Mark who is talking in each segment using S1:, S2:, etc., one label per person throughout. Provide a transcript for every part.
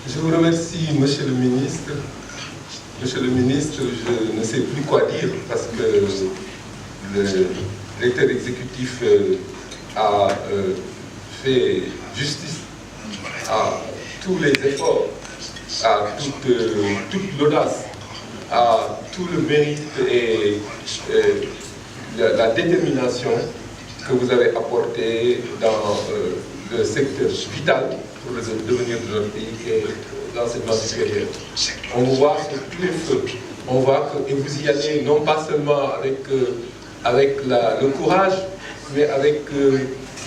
S1: Je vous remercie, Monsieur le Ministre. Monsieur le Ministre, je ne sais plus quoi dire parce que le directeur exécutif a fait justice à tous les efforts, à toute l'audace, à tout le mérite et la détermination que vous avez apporté dans le secteur vital pour le devenir de notre pays et l'enseignement supérieur. On vous voit sur tous les feux. On voit que vous y allez non pas seulement avec le courage, mais avec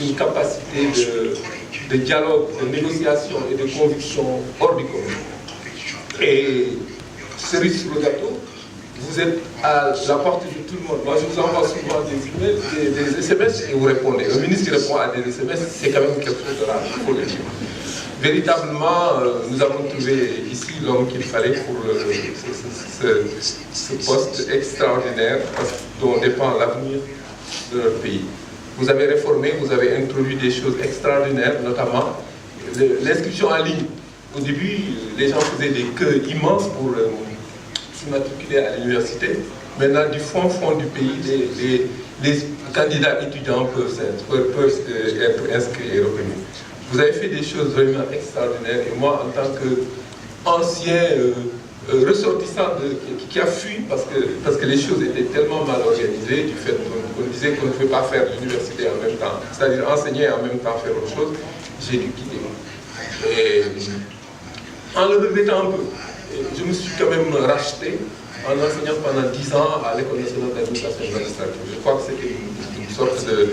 S1: une capacité de dialogue, de négociation et de conviction hors du commun. Et cerise sur le gâteau, vous êtes à la portée de tout le monde. Moi, je vous envoie souvent des emails, des SMS et vous répondez. Le ministre qui répond à des SMS, c'est quand même quelque chose de rare, il faut le dire. Véritablement, nous avons trouvé ici l'homme qu'il fallait pour ce poste extraordinaire dont dépend l'avenir de notre pays. Vous avez réformé, vous avez introduit des choses extraordinaires, notamment l'inscription en ligne. Au début, les gens faisaient des queues immenses pour s'immatriculer à l'université. Maintenant, du fond du pays, les candidats étudiants peuvent être inscrits et reconnus. Vous avez fait des choses vraiment extraordinaires et moi, en tant qu'ancien ressortissant qui a fui parce que les choses étaient tellement mal organisées du fait qu'on disait qu'on ne pouvait pas faire l'université en même temps, c'est-à-dire enseigner et en même temps faire autre chose, j'ai dû quitter. Et en le regrettant un peu, je me suis quand même racheté en enseignant pendant 10 ans à l'École nationale d'administration administrative. Je crois que c'était une sorte de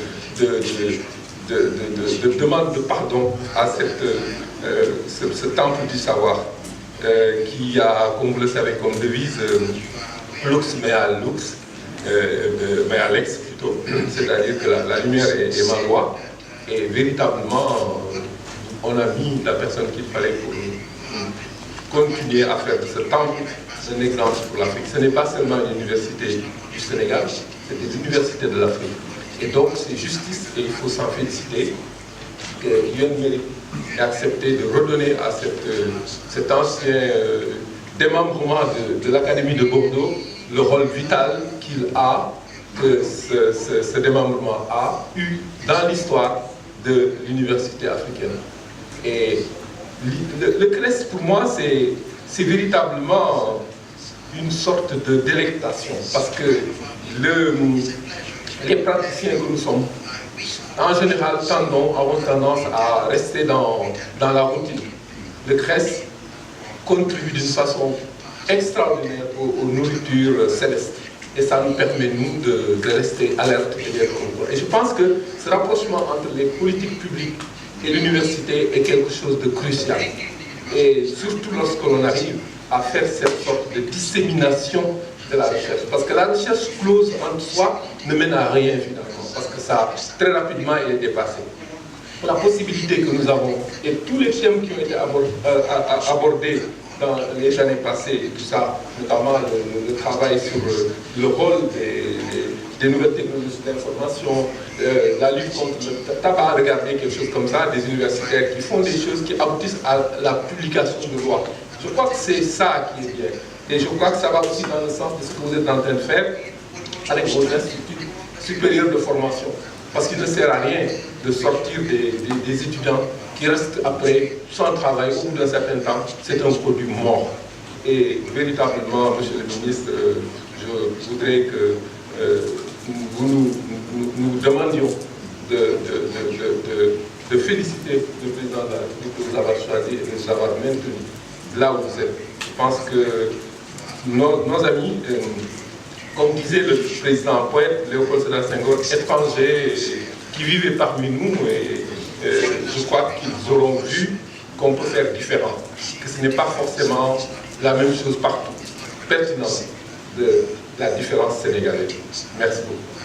S1: demande de pardon à ce temple du savoir qui a, comme vous le savez, comme devise lux mea lux, mea lex plutôt, c'est-à-dire que la lumière est ma loi, et véritablement on a mis la personne qu'il fallait pour continuer à faire de ce temple un exemple pour l'Afrique. Ce n'est pas seulement l'université du Sénégal, c'est des universités de l'Afrique. Et donc c'est justice et il faut s'en féliciter que Youn mérite ait accepté de redonner à cet ancien démembrement de l'Académie de Bordeaux le rôle vital qu'il a, que ce démembrement a eu dans l'histoire de l'université africaine. Et le CRES pour moi c'est véritablement une sorte de délectation parce que les praticiens que nous sommes, en général, avons tendance à rester dans la routine. Le CRES contribue d'une façon extraordinaire aux nourritures célestes. Et ça nous permet, nous, de rester alertes et d'être contrôlés. Et je pense que ce rapprochement entre les politiques publiques et l'université est quelque chose de crucial. Et surtout lorsque l'on arrive à faire cette sorte de dissémination de la recherche. Parce que la recherche close en soi ne mène à rien finalement. Parce que ça, très rapidement, elle est dépassée. La possibilité que nous avons, et tous les thèmes qui ont été abordés dans les années passées, et tout ça, notamment le travail sur le rôle des nouvelles technologies d'information, la lutte contre le tabac, regarder quelque chose comme ça, des universitaires qui font des choses qui aboutissent à la publication de lois. Je crois que c'est ça qui est bien. Et je crois que ça va aussi dans le sens de ce que vous êtes en train de faire avec vos instituts supérieurs de formation. Parce qu'il ne sert à rien de sortir des étudiants qui restent après sans travail au bout d'un certain temps. C'est un produit mort. Et véritablement, Monsieur le ministre, je voudrais que nous demandions de féliciter le président de la République de vous avoir choisi et de vous avoir maintenu là où vous êtes. Je pense que nos amis, comme disait le président poète Léopold Sédar Senghor, étrangers qui vivaient parmi nous, et je crois qu'ils auront vu qu'on peut faire différent, que ce n'est pas forcément la même chose partout, pertinente de la différence sénégalaise. Merci beaucoup.